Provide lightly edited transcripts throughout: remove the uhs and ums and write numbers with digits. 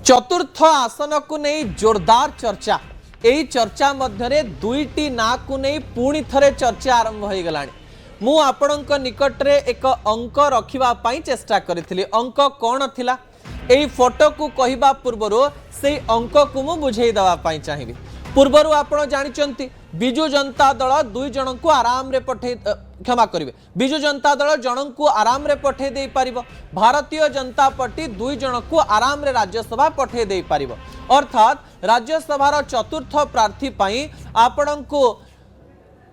चतुर्थ आसन को नहीं जोरदार चर्चा यही चर्चा मध्य दुईटी ना को नहीं पुणी थरे चर्चा आरंभ हो गला मु आपणक निकट रे एक अंक रखा चेष्टा करी अंक कौन थिला यही फोटो को कहवा पूर्वर से अंक को मु बुझे देवाई चाहिए पूर्वर आपण जानी बिजु जनता दल दुई जन को आराम रे पठे क्षमा करेंगे बिजु जनता दल जन को आराम रे पठे दे पारिबो भारतीय जनता पार्टी दुई जन को आराम रे राज्यसभा पठे दे पारिबो अर्थात राज्यसभार चतुर्थ प्रार्थी पाई आपण को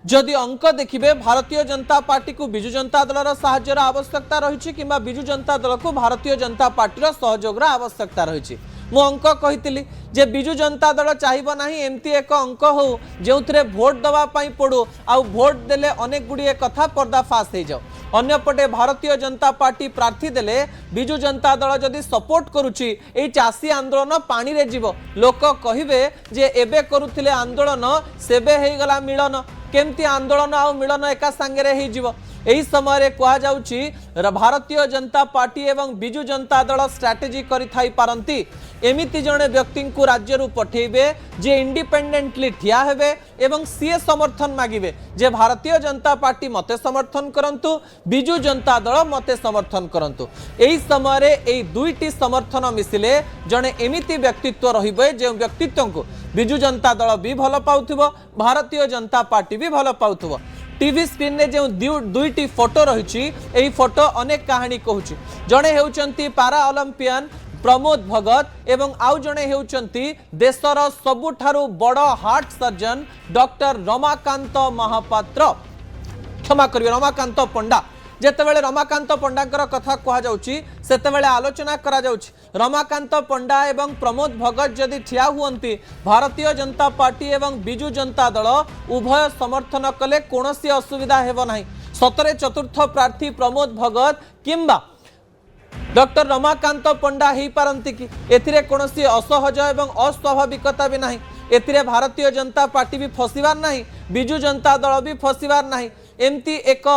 जदि अंक देखिए भारतीय जनता पार्टी को बिजु जनता दलर साहाय्यर आवश्यकता रही कि बिजु जनता दल को भारतीय जनता पार्टी सहयोग आवश्यकता रही मु अंक कही जे बिजु जनता दल चाहिए ना एमती एक अंक हो जो भोट दवाई पड़ू आ भोट देले अनेक गुड़िए कथा पर्दाफाश हो जाओ अन्यपटे भारतीय जनता पार्टी प्रार्थी देले बिजु जनता दल जदि सपोर्ट करुच्ची ये चाषी आंदोलन पानी रे जीव लोक कहिबे जे एबे करुथिले आंदोलन सेबे हे गला मिलन केमती आंदोलन आ मिलन एका सांगे हो जीव यही समय कह जाउची भारतीय जनता पार्टी एवं बिजु जनता दल स्ट्राटेजी करि थाई पारंती एमिति जणे व्यक्ति को राज्य रु पठेबे जे इंडिपेंडेंटली ठिया हेबे एवं सीए समर्थन मागिबे जे भारतीय जनता पार्टी मते समर्थन करंतु बिजु जनता दल मते समर्थन करंतु एही समय एही दुईटी समर्थन मिसिले जणे एमिति व्यक्तित्व रहिबे जे व्यक्तित्व को बिजु जनता दल भी भल पाउथिबो भारतीय जनता पार्टी भी भल पाउथिबो टीवी स्क्रीन में जो दुईटी फोटो रही फोटो अनेक कहानी कहूँ जड़े होती पारा ओलंपियन प्रमोद भगत एवं आउ जड़े होती देशर सबुठारु बड़ heart surgeon doctor Ramakant Mahapatra क्षमा करिए रमाकांत पंडा जेतेबेले रमाकांत पंडांकर कथा कह जातेबेले आलोचना करा रमाकांत पंडा एवं प्रमोद भगत जदि ठिया हुअंती भारतीय जनता पार्टी एवं बिजु जनता दल उभय समर्थन कले कोनोसी असुविधा हेबो नाही सतरे चतुर्थ प्रार्थी प्रमोद भगत किंबा डॉक्टर रमाकांत पंडा ही पारंती कि एथिरे कोनोसी असहज एवं अस्वाभाविकता भी नाही एथिरे भारतीय जनता पार्टी भी फसिबार नाही बिजु जनता दल भी फसिबार नाही एमती एक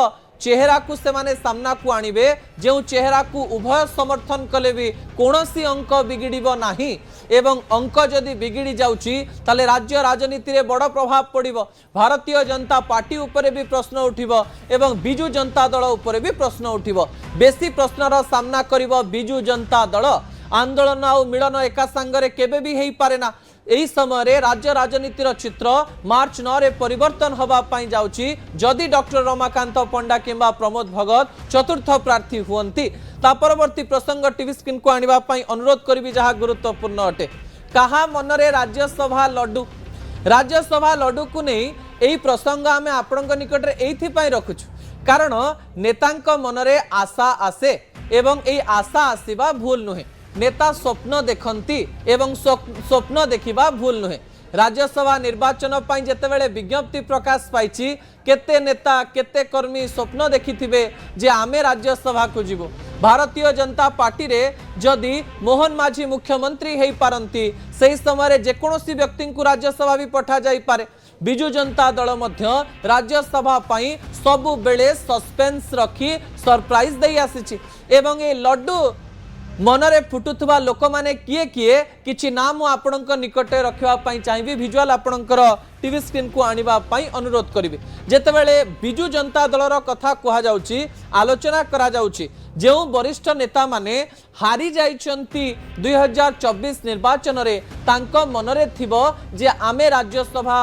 चेहरा को से माने सामना को आनिबे जो चेहरा को उभय समर्थन कले भी कोनोसी अंक बिगिड़िबो नाही एवं अंक जदि बिगिड़ी जाउची ताले राज्य राजनीति रे बड़ प्रभाव पड़िबो भारतीय जनता पार्टी उपरे भी प्रश्न उठिबो एवं बिजु जनता दल उपरे भी प्रश्न उठिबो बेसी प्रश्नर सामना करिबो बिजु जनता दल आंदोलन आ मिलन एका संगरे केबे भी हेई पारे ना यही समय राज्य राजनीतिर चित्र मार्च 9 रे परिवर्तन होगा जाउची जदि डॉक्टर रमाकांत पंडा किंबा प्रमोद भगत चतुर्थ प्रार्थी हुअंती ता परवर्ती प्रसंग टीवी स्क्रीन को आनिबा पई अनुरोध करिबी जहा गुरुत्वपूर्ण अटे कहा मनरे राज्यसभा लड्डू को नहीं यही प्रसंग आमे आपणक निकट रे एथि पई रखुछु कारण नेतांक मनरे आशा आसे एवं एई आशा आसीबा भूल नुहे नेता स्वप्न देखती एवं स्वप्न देखिबा भूल नुहे राज्यसभा निर्वाचन पाई जेतेबेले विज्ञप्ति प्रकाश पाइछि केते नेता केते कर्मी स्वप्न देखिथिबे जे आमे राज्यसभा को जीवो भारतीय जनता पार्टी रे जदि मोहन माझी मुख्यमंत्री हेई पारंती सही समय जेकोसी व्यक्ति को राज्यसभा भी पठा जाई पारे बिजु जनता दल मध्य राज्यसभा पाई सबु बेले सस्पेंस रखी सरप्राइज दे आसीछि एवं ए लड्डू मनरे फुटुथुबा लोक माने किए किए किछि नाम आपणक निकटे रखिबा पई चाहिबी विजुअल आपणकर टीवी स्क्रीन को आनिबा पई अनुरोध करिवे जेतेबेले बिजु जनता दलर कथा कहा जाउची आलोचना करा जाउची जो वरिष्ठ नेता माने हारी जाइछंती 2024 निर्वाचन रे तांको मनरे थिबो जे आमे राज्यसभा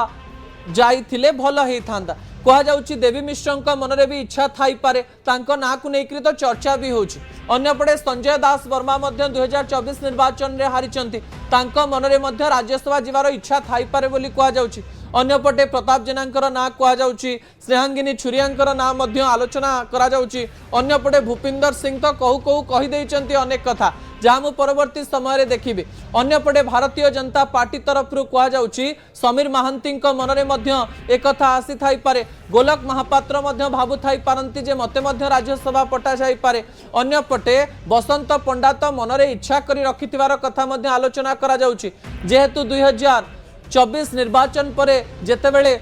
जाइथिले भलो हेई थांदा कह जाउची देवी मिश्र मनरे भी इच्छा थाई पारे तांको ना को नेकरी तो चर्चा भी होची अन्यपटे संजय दास वर्मा मध्य 2024 निर्वाचन रे हारिचंती तांको मनरे मध्य राज्यसभा जीवार इच्छा थाई पारे बोली कह जाउची अन्यपटे प्रताप जेनांकर ना कह जाउची स्नेहांगिनी छुरियांकर ना मध्य आलोचना करा जाउची अन्यपटे भूपिंदर सिंह तो कहू कहू कहि देइचंती अनेक कथा जहाँ मु परवर्ती समय देखिबे अन्यपटे भारतीय जनता पार्टी तरफ कह जाउची समीर महांती मनरे मध्य एक कथा आसी थाई पारे गोलक महापात्र मध्य भाबु थाई पारंती जे मते मध्य राज्यसभा पटा जाई पारे अन्यपटे बसंत पंडा तो मनरे इच्छा करी रखिथिबार कथा मध्य आलोचना करा जाउची जेहेतु 2024 निर्वाचन परे जेतेबेले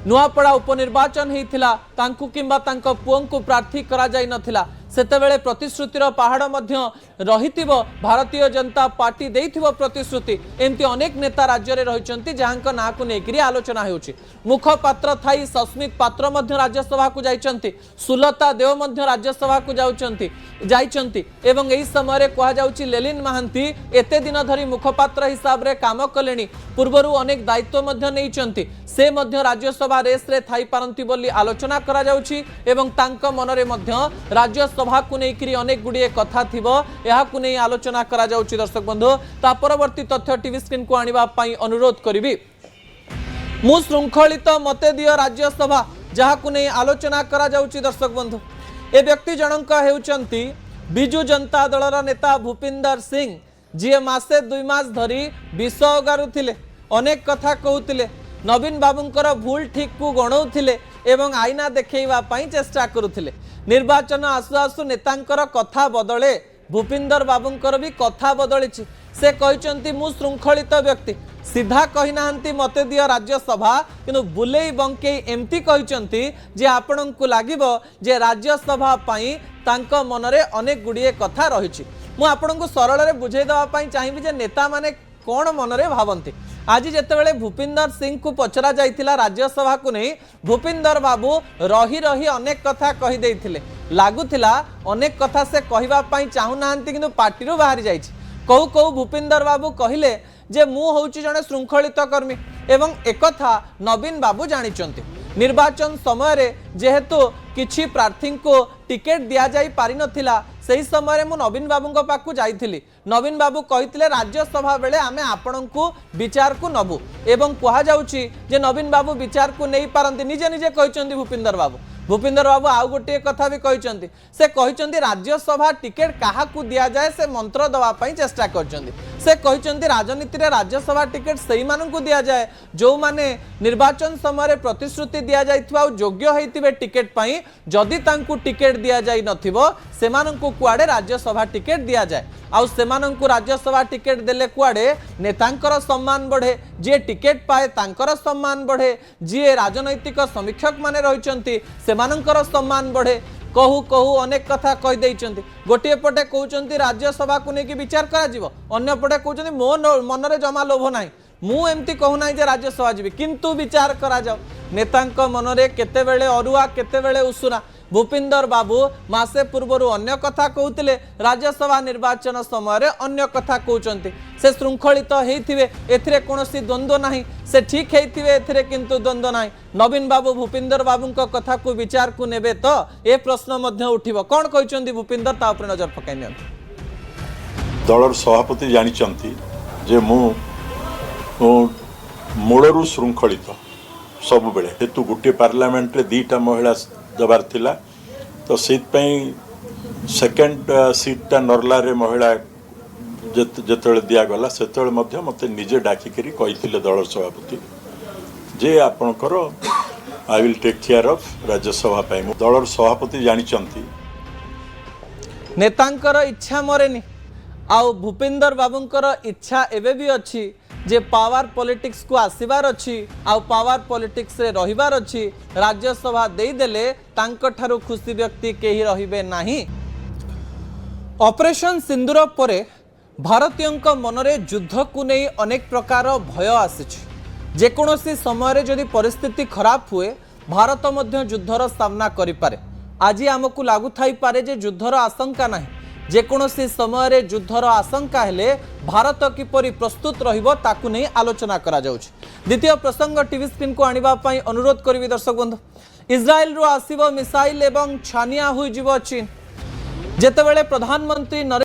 नुआपड़ा उपनिर्वाचन होता किंबा पुओं को प्रार्थी करा जाई नथिला सेतेबेले प्रतिश्रुतिर पहाड़ मध्य रहिथिबो भारतीय जनता पार्टी देइथिबो प्रतिश्रुति एमती अनेक नेता राज्य रे रहिचंती जहांक ना को नेकरी आलोचना हेउची मुखपात्र थाई सस्मित पात्र मध्य राज्यसभा को जाइचंती सुलता देव मध्य राज्यसभा को जाइचंती एवं एही समय रे कहा जाउची लेलिन महांती एते दिन धरी मुखपात्र हिसाब रे काम कलेनी पूर्वरु अनेक दायित्व मध्य नेइचंती से मध्य राज्यसभा रेस रे थाई पारंती बोली आलोचना करा जाउची एवं तांक मनरे मध्य राज्यसभा को नेकरी अनेक गुडिये कथा थिबो यहा को नै आलोचना करा जाउची दर्शक बंधु ता परवर्ती तथ्य टीवी स्क्रीन को आनिबा पई अनुरोध करिबी मु श्रृंखलित मते दियो राज्यसभा जहा को नै आलोचना करा जाउची दर्शक बंधु ए व्यक्ति जनक हेउचंती बिजू जनता दलर नेता भूपिंदर सिंह जी मासे 2 मास धरी विष गारुथिले अनेक कथा कहउथिले नवीन बाबूंकर भूल ठीक को गणौथिले एवं आईना देखैवा पई चेष्टा करुथिले निर्वाचन आसु आसु नेतांकर कथा बदले भूपिंदर बाबूंकर भी कथा बदली से कहते मु श्रृंखलित व्यक्ति सीधा कहीना मते दियो राज्यसभा किंतु बुलेई बंकेई एमती कहते जे आपण को लागिबो जे राज्यसभा पई तांको मनरे अनेक गुडिये कथा रहिछि मु आपण को सरल रे बुझाई दवा पई चाहिबी जे नेता माने कोन मनरे भावंती आज जितेबाला भूपिंदर सिंह को पचरा जाइथिला राज्यसभा को नहीं भूपिंदर बाबू रही रही अनेक कथा कही देइथिले लागुथिला अनेक कथा से कहबा पई चाहू नांती किंतु पार्टी रो बाहरी जाइछि कहू कहू भूपिंदर बाबू कहिले जे मु होउची जने श्रृंखलित कर्मी एवं एकथा नवीन बाबू जानिचंती निर्वाचन समय रे जेहेतु किछि प्रार्थी को टिकेट दिया जाई पारि नथिला सही समय मु नवीन बाबू पाखु जाइथिली नवीन बाबू कहिथिले राज्यसभा बेले आमे आपणंकु विचार को नबु एवं कहा जाउची जे नवीन बाबू विचार को नहीं पारंती निजे निजे कहिचंती भूपिंदर बाबू आउ गोटे कथा भी कहिचंती से कहिचंती राज्यसभा टिकेट काहा को दिया जाए से मंत्र दवा पई चेष्टा करचंती से कहिचंती राजनीति रे राज्यसभा टिकेट सही मानन को दिया जाए जो माने निर्वाचन समय रे प्रतिश्रुति दिया जाइथवा योग्य हेतिबे टिकेट पई जदि तांकु टिकेट दिया जाई नथिबो सेमानंकु कुआडे राज्यसभा टिकेट दिया जाए आउ सेमानंकु राज्यसभा टिकेट देले कुआडे नेतांकर सम्मान बढ़े जे टिकेट पाए तांकर सम्मान बढ़े जे राजनैतिक समीक्षक माने रहिचंती सेमानंकर सम्मान बढ़े कहू कहू अनेक कथा कहि देइचंती गोटे पटे कहउचंती राज्यसभा को नेकी विचार करा जिवो अन्य पटे कहउचंती मो मनरे जमा लोभ नाही मु एमती कहू नाही जे राज्यसभा जीवी किंतु विचार करा जाओ नेतांक मनरे केतेबेले अरुआ केतेबेले उसुना भूपिंदर बाबू मासे पूर्वरु अन्य कथा कहउतिले राज्यसभा निर्वाचन समय रे अन्य कथा कहउचंती से श्रृंखलित हेइथिबे एथिरे कोनोसी द्वंद्व नाही से ठीक हेइथिबे एथिरे किंतु द्वंद्व नाही नवीन बाबू भूपिंदर बाबूंक कथा को विचार को नेबे तो ए प्रश्न मध्य उठिबो कोन कहउचंती भूपिंदर ता ऊपर नजर पकाइ नियंतु दलर सभापति जानिचंती जे मु मूलरू श्रृंखलित सब बेले हेतु गोटे पार्लियामेंट रे दीटा महिला दबार थिला तो सेट सेकेंड सीटा नरला रे महिला जेतले दिया गला सेतले मध्य मते निजे डाकी करी कहिथिले दलर सभापति जे आपनकर I will take care of Rajya Sabha पई दलर सभापति जानिचंती नेतांकर इच्छा मरेनी आउ भूपिंदर बाबूंकर इच्छा एबे भी अछि जे पावर पॉलिटिक्स को आसीबार अछि आउ पावर पॉलिटिक्स रे रहिबार अछि राज्यसभा देई देले तांक ठारू खुशी व्यक्ति केही रहिबे नाही ऑपरेशन सिंदूर परे भारतीयंक मनरे युद्ध को नहीं अनेक प्रकार भय आसिछि जेकोसी समय रे जदि परिस्थिति खराब हुए भारत मध्य युद्धर सामना करि पारे आज आमको लागु थाई पारे जे युद्धर आशंका नाही जेकोसी समय रे युद्धर आशंका हेले भारत किपरि प्रस्तुत रहिबो ताकु नहीं आलोचना करा जाउछि द्वितीय प्रसंग टीवी स्क्रीन को आनिबा पई अनुरोध करबी दर्शक बंधु इस्राएल रो आसीबो मिसाइल एवं छानिया होई जिवो चीन जेतेबेले प्रधानमंत्री